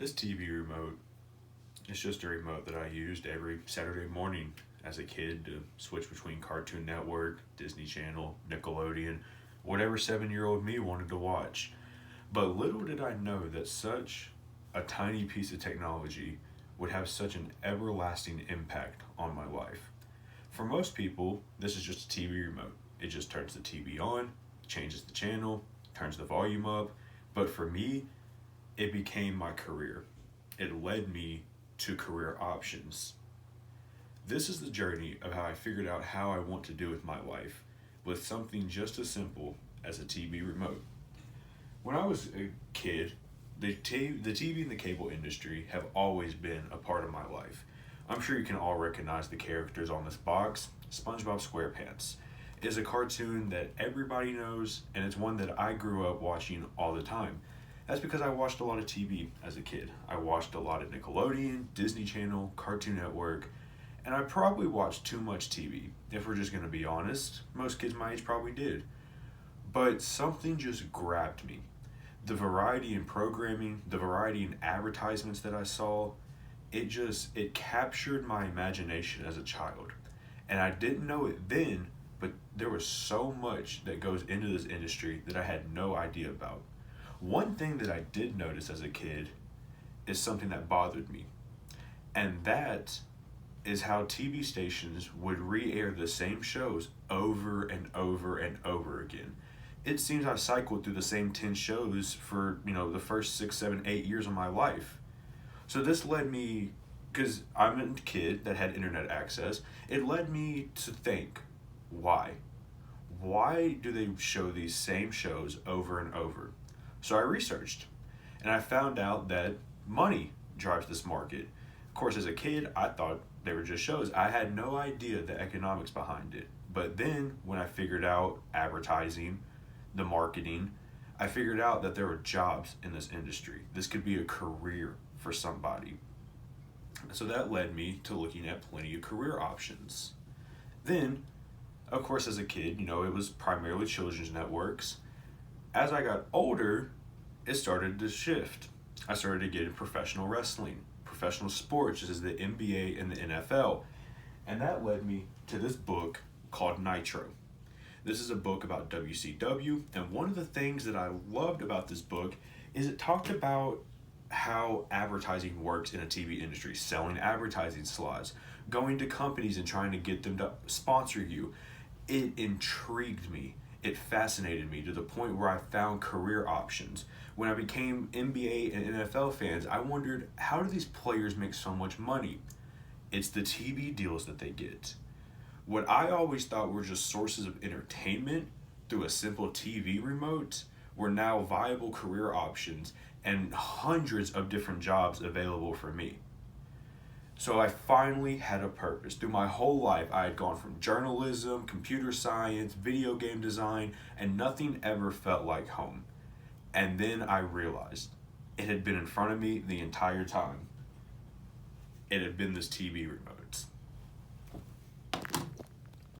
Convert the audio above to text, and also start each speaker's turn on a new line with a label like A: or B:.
A: This TV remote is just a remote that I used every Saturday morning as a kid to switch between Cartoon Network, Disney Channel, Nickelodeon, whatever 7 year old me wanted to watch. But little did I know that such a tiny piece of technology would have such an everlasting impact on my life. For most people, this is just a TV remote. It just turns the TV on, changes the channel, turns the volume up. But for me, it became my career. It led me to career options. This is the journey of how I figured out how I want to do with my life with something just as simple as a TV remote. When I was a kid, the TV and the cable industry have always been a part of my life. I'm sure you can all recognize the characters on this box. SpongeBob SquarePants is a cartoon that everybody knows, and it's one that I grew up watching all the time. That's because I watched a lot of TV as a kid. I watched a lot of Nickelodeon, Disney Channel, Cartoon Network, and I probably watched too much TV. If we're just going to be honest, most kids my age probably did. But something just grabbed me. The variety in programming, the variety in advertisements that I saw, it captured my imagination as a child. And I didn't know it then, but there was so much that goes into this industry that I had no idea about. One thing that I did notice as a kid is something that bothered me, and that is how TV stations would re-air the same shows over and over and over again. It seems I've cycled through the same 10 shows for, the first 6, 7, 8 years of my life. So this led me, because I'm a kid that had internet access, it led me to think, why? Why do they show these same shows over and over? So I researched, and I found out that money drives this market. Of course, as a kid, I thought they were just shows. I had no idea the economics behind it. But then, when I figured out advertising, the marketing, I figured out that there were jobs in this industry. This could be a career for somebody. So that led me to looking at plenty of career options. Then, of course, as a kid, it was primarily children's networks. As I got older, it started to shift. I started to get into professional wrestling, professional sports, such as the NBA and the NFL. And that led me to this book called Nitro. This is a book about WCW, and one of the things that I loved about this book is it talked about how advertising works in a TV industry, selling advertising slots, going to companies and trying to get them to sponsor you. It intrigued me. It fascinated me to the point where I found career options. When I became NBA and NFL fans, I wondered, how do these players make so much money? It's the TV deals that they get. What I always thought were just sources of entertainment through a simple TV remote were now viable career options and hundreds of different jobs available for me. So I finally had a purpose. Through my whole life, I had gone from journalism, computer science, video game design, and nothing ever felt like home. And then I realized it had been in front of me the entire time. It had been this TV remote.